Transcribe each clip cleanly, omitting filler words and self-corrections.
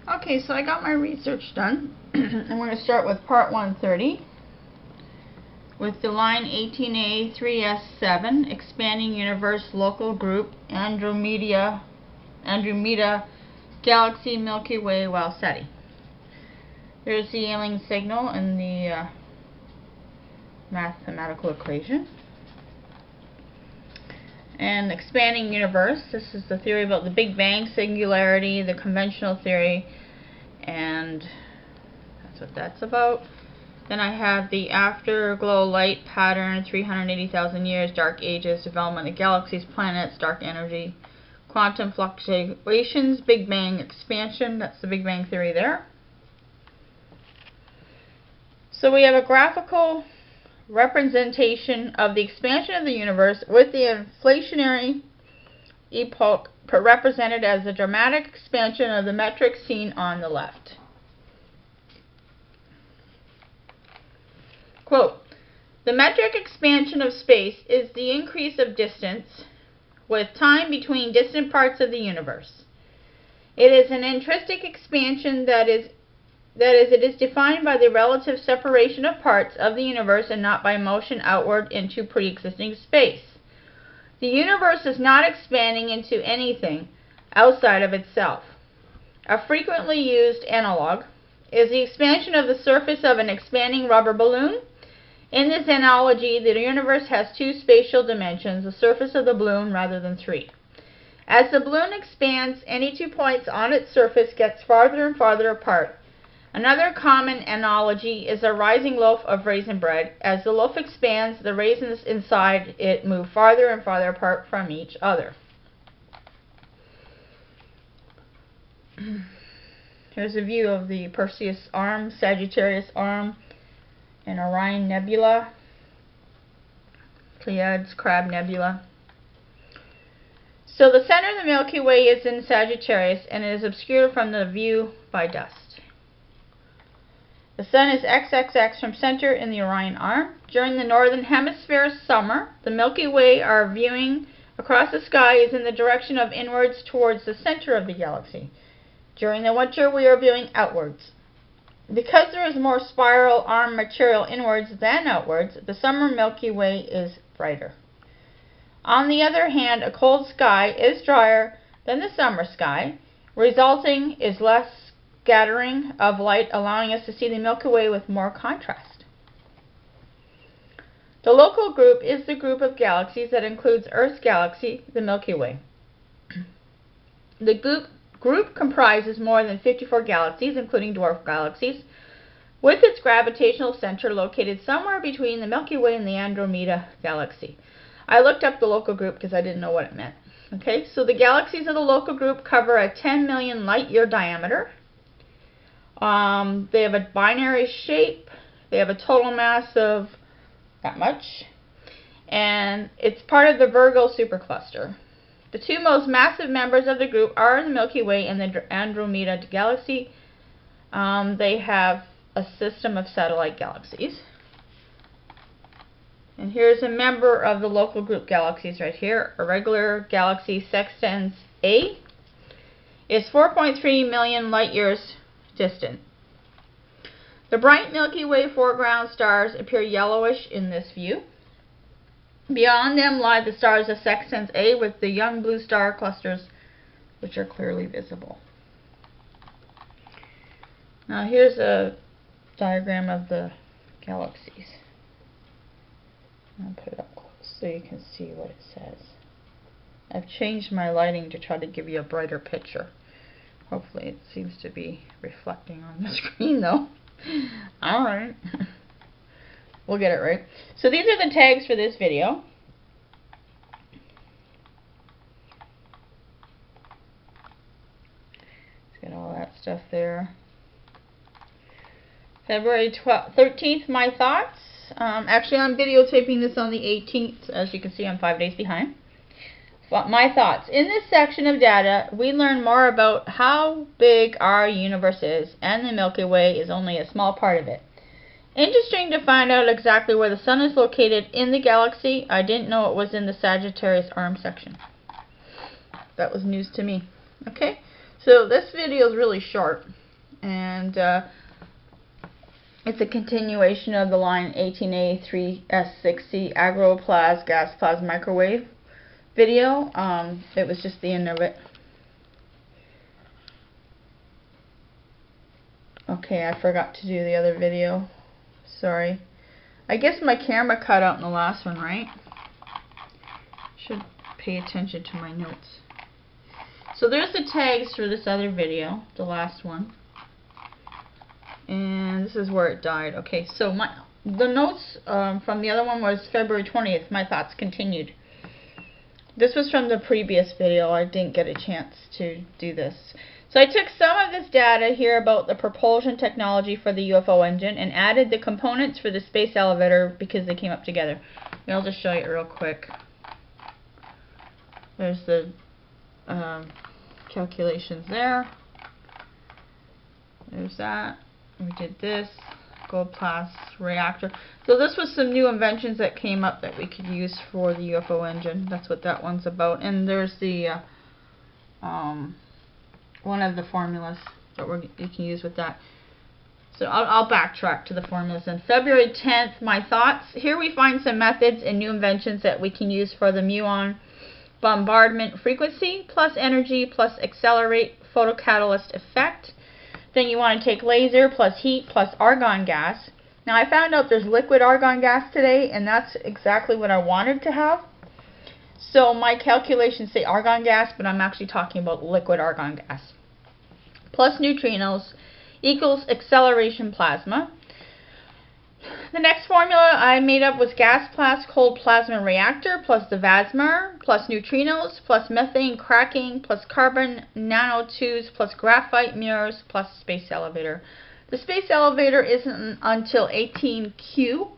Okay, so I got my research done. I'm going to start with part 130 with the line 18A 3s7, Expanding Universe Local Group, Andromeda Galaxy Milky Way Wow Seti. There's the alien signal and the mathematical equation. And expanding universe, this is the theory about the Big Bang, singularity, the conventional theory, and that's what that's about. Then I have the afterglow light pattern, 380,000 years, dark ages, development of galaxies, planets, dark energy, quantum fluctuations, Big Bang expansion, that's the Big Bang theory there. So we have a graphical representation of the expansion of the universe with the inflationary epoch represented as the dramatic expansion of the metric seen on the left. Quote, the metric expansion of space is the increase of distance with time between distant parts of the universe. It is an intrinsic expansion that is, it is defined by the relative separation of parts of the universe and not by motion outward into pre-existing space. The universe is not expanding into anything outside of itself. A frequently used analog is the expansion of the surface of an expanding rubber balloon. In this analogy, the universe has two spatial dimensions, the surface of the balloon rather than three. As the balloon expands, any 2 points on its surface gets farther and farther apart. Another common analogy is a rising loaf of raisin bread. As the loaf expands, the raisins inside it move farther and farther apart from each other. Here's a view of the Perseus arm, Sagittarius arm, and Orion Nebula, Pleiades, Crab Nebula. So the center of the Milky Way is in Sagittarius and it is obscured from the view by dust. The Sun is XXX from center in the Orion arm. During the northern hemisphere summer, the Milky Way our viewing across the sky is in the direction of inwards towards the center of the galaxy. During the winter, we are viewing outwards. Because there is more spiral arm material inwards than outwards, the summer Milky Way is brighter. On the other hand, a cold sky is drier than the summer sky, resulting is less scattering of light, allowing us to see the Milky Way with more contrast. The local group is the group of galaxies that includes Earth's galaxy, the Milky Way. The group comprises more than 54 galaxies, including dwarf galaxies, with its gravitational center located somewhere between the Milky Way and the Andromeda galaxy. I looked up the local group because I didn't know what it meant. Okay, so the galaxies of the local group cover a 10 million light-year diameter. They have a binary shape. They have a total mass of that much. And it's part of the Virgo supercluster. The two most massive members of the group are the Milky Way and the Andromeda galaxy. They have a system of satellite galaxies. And here's a member of the local group galaxies right here. A regular galaxy, Sextans A, is 4.3 million light years distant. The bright Milky Way foreground stars appear yellowish in this view. Beyond them lie the stars of Sextans A with the young blue star clusters, which are clearly visible. Now here's a diagram of the galaxies. I'll put it up close so you can see what it says. I've changed my lighting to try to give you a brighter picture. Hopefully it seems to be reflecting on the screen though. Alright. We'll get it right. So these are the tags for this video. Let's get all that stuff there. February 13th, my thoughts. Actually, I'm videotaping this on the 18th. As you can see, I'm 5 days behind. But my thoughts. In this section of data, we learn more about how big our universe is, and the Milky Way is only a small part of it. Interesting to find out exactly where the Sun is located in the galaxy. I didn't know it was in the Sagittarius arm section. That was news to me. Okay, So this video is really short, and it's a continuation of the line 18A3S6C Agroplas Gas Plasma Microwave video. It was just the end of it. Okay, I forgot to do the other video. Sorry. I guess my camera cut out in the last one, right? Should pay attention to my notes. So there's the tags for this other video, the last one. And this is where it died. Okay, so the notes from the other one was February 20th. My thoughts continued. This was from the previous video. I didn't get a chance to do this. So I took some of this data here about the propulsion technology for the UFO engine and added the components for the space elevator because they came up together. And I'll just show you real quick. There's the calculations there. There's that. We did this. Gold plus reactor. So this was some new inventions that came up that we could use for the UFO engine. That's what that one's about. And there's the one of the formulas that you can use with that. So I'll backtrack to the formulas. On February 10th, my thoughts. Here we find some methods and new inventions that we can use for the muon bombardment frequency plus energy plus accelerate photocatalyst effect. Then you want to take laser plus heat plus argon gas. Now I found out there's liquid argon gas today, and that's exactly what I wanted to have. So my calculations say argon gas, but I'm actually talking about liquid argon gas. Plus neutrinos equals acceleration plasma. The next formula I made up was gas plus cold plasma reactor plus the VASMR plus neutrinos plus methane cracking plus carbon nanotubes plus graphite mirrors plus space elevator. The space elevator isn't until 18Q.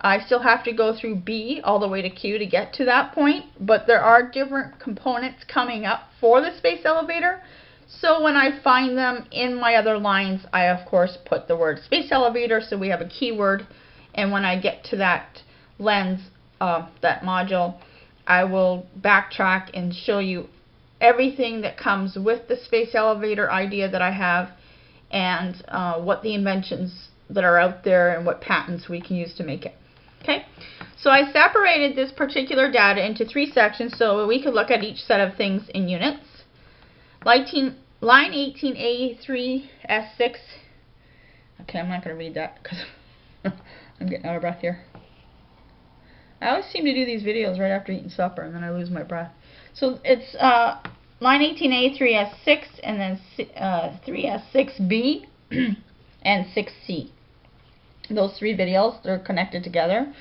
I still have to go through B all the way to Q to get to that point, but there are different components coming up for the space elevator. So when I find them in my other lines, I of course put the word space elevator so we have a keyword, and when I get to that lens, that module, I will backtrack and show you everything that comes with the space elevator idea that I have, and what the inventions that are out there and what patents we can use to make it. Okay, so I separated this particular data into 3 sections so we could look at each set of things in units. Line 18A3S6. Okay, I'm not going to read that because I'm getting out of breath here. I always seem to do these videos right after eating supper and then I lose my breath. So it's line 18A3S6 and then 3S6B and 6C. Those 3 videos, they're connected together.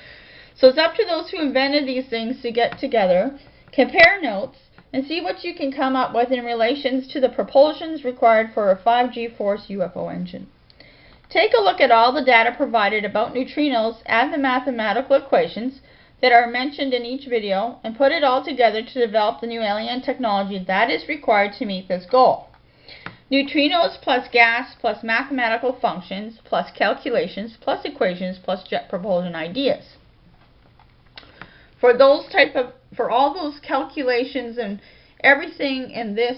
So it's up to those who invented these things to get together, compare notes, and see what you can come up with in relations to the propulsions required for a 5G force UFO engine. Take a look at all the data provided about neutrinos and the mathematical equations that are mentioned in each video and put it all together to develop the new alien technology that is required to meet this goal. Neutrinos plus gas plus mathematical functions plus calculations plus equations plus jet propulsion ideas. For all those calculations and everything in this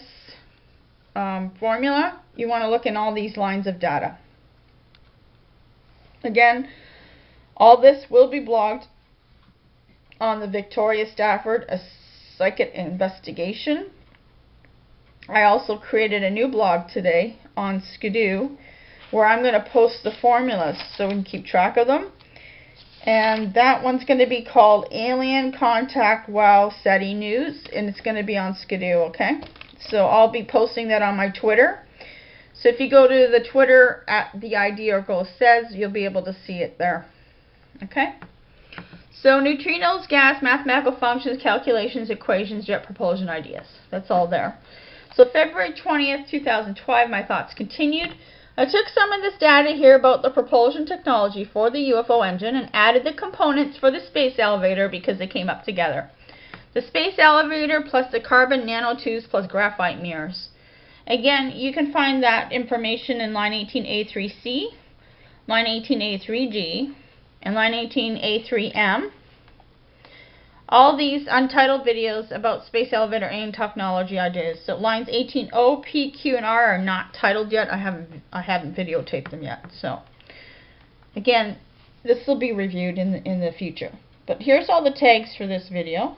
formula, you want to look in all these lines of data. Again, all this will be blogged on the Victoria Stafford A Psychic Investigation. I also created a new blog today on SpaceDEV where I'm going to post the formulas so we can keep track of them. And that one's going to be called Alien Contact Wow Seti News, and it's going to be on SpaceDEV, okay? So I'll be posting that on my Twitter. So if you go to the Twitter at the ID Oracle Says, you'll be able to see it there. Okay? So neutrinos, gas, mathematical functions, calculations, equations, jet propulsion ideas. That's all there. So February 20th, 2012, my thoughts continued. I took some of this data here about the propulsion technology for the UFO engine and added the components for the space elevator because they came up together. The space elevator plus the carbon nanotubes plus graphite mirrors. Again, you can find that information in line 18A3C, line 18A3G, and line 18A3M. All these untitled videos about space elevator aim technology ideas. So lines 18O, P, Q, and R are not titled yet. I haven't videotaped them yet. So again, this will be reviewed in the future. But here's all the tags for this video,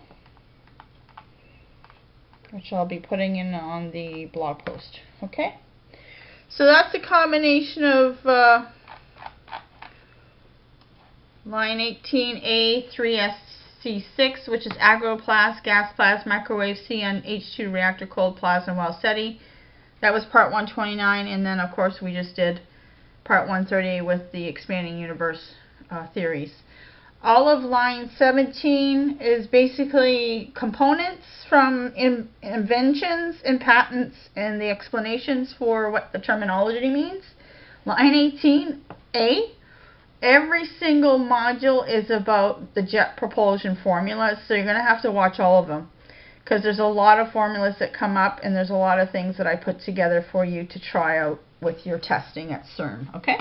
which I'll be putting in on the blog post. Okay? So that's a combination of line 18A, a3s7, which is agroplast, gas plasma, microwave, CN, H2 reactor, cold plasma, Wow Seti. That was part 129, and then of course we just did part 138 with the expanding universe theories. All of line 17 is basically components from inventions and patents and the explanations for what the terminology means. Line 18A, every single module is about the jet propulsion formulas, so you're going to have to watch all of them because there's a lot of formulas that come up and there's a lot of things that I put together for you to try out with your testing at CERN. Okay?